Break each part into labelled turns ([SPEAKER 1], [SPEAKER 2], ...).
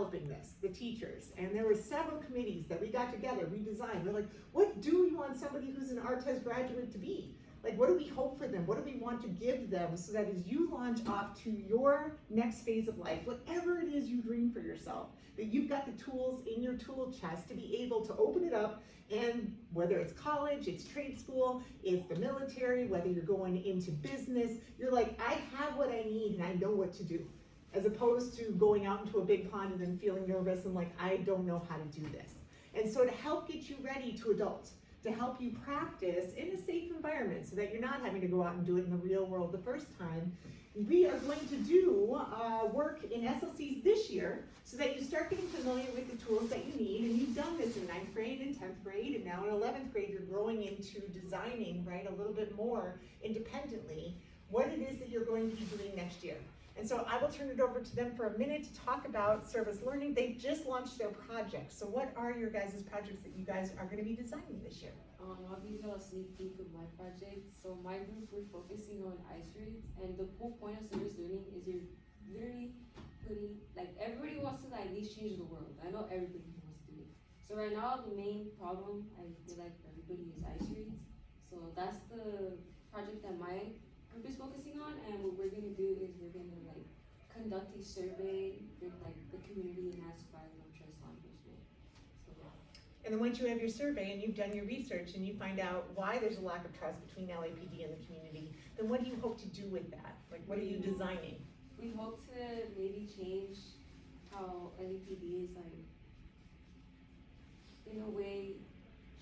[SPEAKER 1] helping this, the teachers, and there were several committees that we got together, we designed, we're like, what do we want somebody who's an ARTES graduate to be? Like, what do we hope for them? What do we want to give them so that as you launch off to your next phase of life, whatever it is you dream for yourself, that you've got the tools in your tool chest to be able to open it up, and whether it's college, it's trade school, it's the military, whether you're going into business, you're like, I have what I need and I know what to do. As opposed to going out into a big pond and then feeling nervous and like, I don't know how to do this. And so to help get you ready to adult, to help you practice in a safe environment so that you're not having to go out and do it in the real world the first time, we are going to do work in SLCs this year so that you start getting familiar with the tools that you need. And you've done this in 9th grade and 10th grade, and now in 11th grade, you're growing into designing, right, a little bit more independently what it is that you're going to be doing next year. And so I will turn it over to them for a minute to talk about service learning. They just launched their project. So what are your guys' projects that you guys are going to be designing this year?
[SPEAKER 2] I'll give you a sneak peek of my project. So my group, we're focusing on ice raids, and the whole point of service learning is you're literally putting, like, everybody wants to at least change the world. I know everybody wants to do it. So right now the main problem I feel like for everybody is ice raids. So that's the project that my group is focusing on, and what we're gonna do is we're gonna like conduct a survey with like the community and ask by no trust law enforcement. So yeah.
[SPEAKER 1] And then once you have your survey and you've done your research and you find out why there's a lack of trust between LAPD and the community, then what do you hope to do with that? Like, what are you designing?
[SPEAKER 2] We hope to maybe change how LAPD is like, in a way,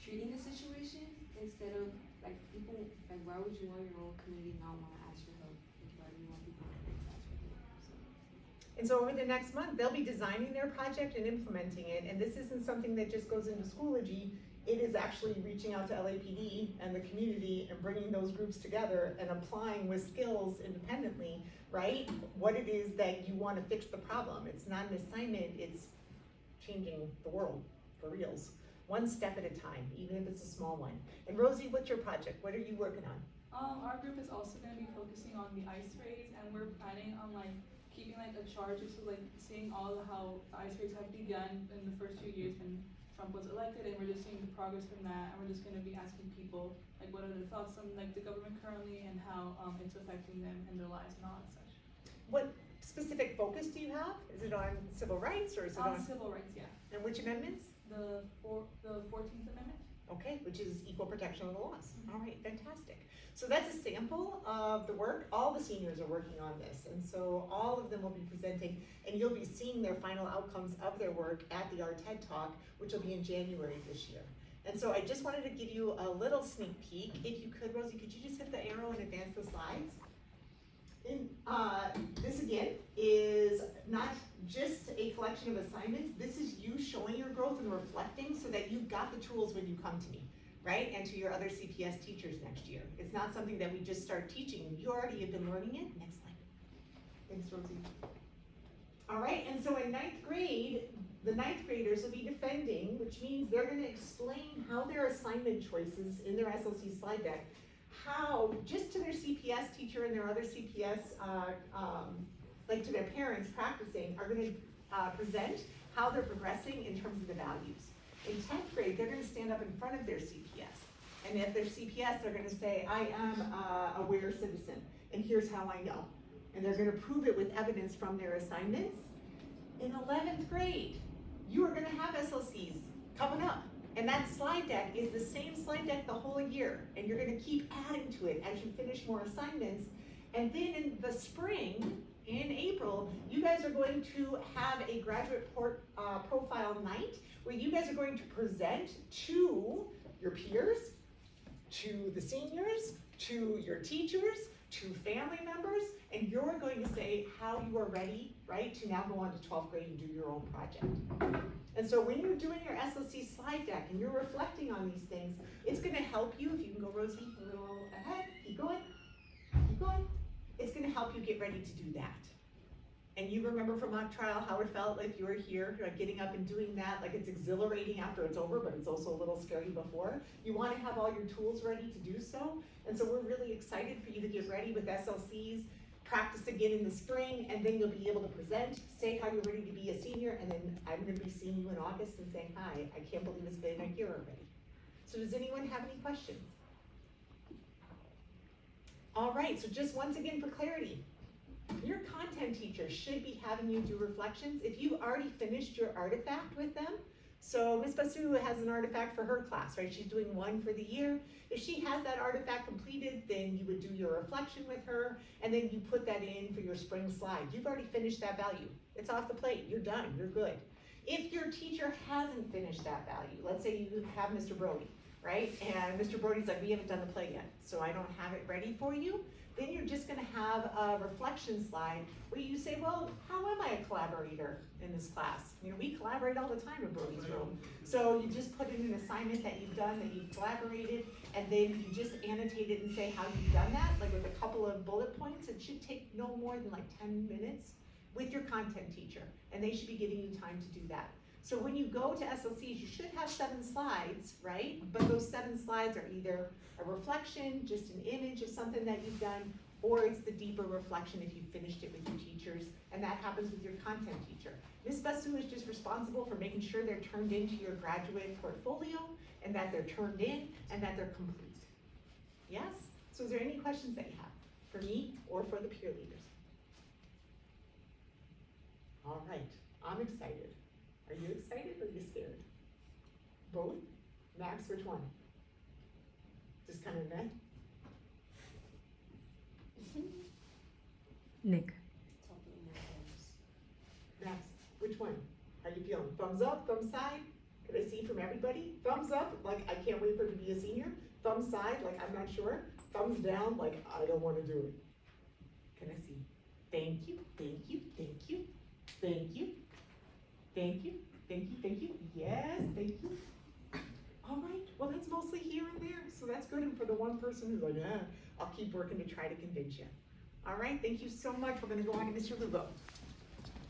[SPEAKER 2] treating the situation instead of like people, like why would you want your own community not want to ask for help? Like why do you want people to ask for help? So.
[SPEAKER 1] And so over the next month, they'll be designing their project and implementing it. And this isn't something that just goes into Schoology. It is actually reaching out to LAPD and the community and bringing those groups together and applying with skills independently, right? What it is that you want to fix the problem. It's not an assignment, it's changing the world for reals. One step at a time, even if it's a small one. And Rosie, what's your project? What are you working on?
[SPEAKER 3] Our group is also going to be focusing on the ice raids, and we're planning on like keeping like a chart just like seeing all how the ice raids have begun in the first few years when Trump was elected, and we're just seeing the progress from that, and we're just going to be asking people like what are their thoughts on like the government currently and how it's affecting them and their lives and all that such.
[SPEAKER 1] What specific focus do you have? Is it on civil rights or is it on
[SPEAKER 3] civil rights? Yeah.
[SPEAKER 1] And which amendments?
[SPEAKER 3] The 14th Amendment.
[SPEAKER 1] Okay, which is equal protection of the laws. All right, fantastic. So that's a sample of the work. All the seniors are working on this, and so all of them will be presenting, and you'll be seeing their final outcomes of their work at the TED Talk, which will be in January this year. And so I just wanted to give you a little sneak peek. If you could, Rosie, could you just hit the arrow and advance the slides? And this again is not just a collection of assignments. This is you showing your growth and reflecting so that you've got the tools when you come to me, right? And to your other CPS teachers next year. It's not something that we just start teaching you. You already have been learning it. Next slide. Thanks, Rosie. All right, and so in 9th grade, the 9th graders will be defending, which means they're gonna explain how their assignment choices in their SLC slide deck, how, just to their CPS teacher and their other CPS, like to their parents practicing, are gonna present how they're progressing in terms of the values. In 10th grade, they're gonna stand up in front of their CPS. And if they're CPS, they're gonna say, I am a aware citizen, and here's how I know. And they're gonna prove it with evidence from their assignments. In 11th grade, you are gonna have SLCs coming up. And that slide deck is the same slide deck the whole year. And you're gonna keep adding to it as you finish more assignments. And then in the spring, in April, you guys are going to have a graduate profile night where you guys are going to present to your peers, to the seniors, to your teachers, to family members, and you're going to say how you are ready, right, to now go on to 12th grade and do your own project. And so when you're doing your SLC slide deck and you're reflecting on these things, it's gonna help you, if you can go, Rosie, a little ahead, keep going, keep going. It's gonna help you get ready to do that. And you remember from mock trial how it felt like you were here, like getting up and doing that, like it's exhilarating after it's over, but it's also a little scary before. You wanna have all your tools ready to do so. And so we're really excited for you to get ready with SLCs. practice again in the spring, and then you'll be able to present, say how you're ready to be a senior, and then I'm gonna be seeing you in August and saying, hi, I can't believe it's been a year already. So does anyone have any questions? All right, so just once again for clarity, your content teacher should be having you do reflections. If you've already finished your artifact with them, so Ms. Basu has an artifact for her class, right? She's doing one for the year. If she has that artifact completed, then you would do your reflection with her, and then you put that in for your spring slide. You've already finished that value. It's off the plate, you're done, you're good. If your teacher hasn't finished that value, let's say you have Mr. Brody, right? And Mr. Brody's like, we haven't done the play yet, so I don't have it ready for you. Then you're just gonna have a reflection slide where you say, well, how am I a collaborator in this class? You know, we collaborate all the time in Brody's room. So you just put in an assignment that you've done, that you've collaborated, and then you just annotate it and say how you've done that, like with a couple of bullet points. It should take no more than like 10 minutes with your content teacher, and they should be giving you time to do that. So when you go to SLCs, you should have 7 slides, right? But those 7 slides are either a reflection, just an image of something that you've done, or it's the deeper reflection if you finished it with your teachers, and that happens with your content teacher. Ms. Basu is just responsible for making sure they're turned into your graduate portfolio, and that they're turned in, and that they're complete. Yes? So is there any questions that you have for me or for the peer leaders? All right, I'm excited. Are you excited or are you scared? Both? Max, which one? Just kind of meh?
[SPEAKER 4] Nick.
[SPEAKER 1] Max, which one? How you feeling? Thumbs up, thumbs side? Can I see from everybody? Thumbs up, like I can't wait for it to be a senior. Thumbs side, like I'm not sure. Thumbs down, like I don't want to do it. Can I see? Thank you, thank you, thank you, thank you, thank you, thank you, thank you. Yes, thank you. All right, well that's mostly here and there, so that's good. And for the one person who's like, I'll keep working to try to convince you. All right, thank you so much. We're gonna go on to Mr. Lugo.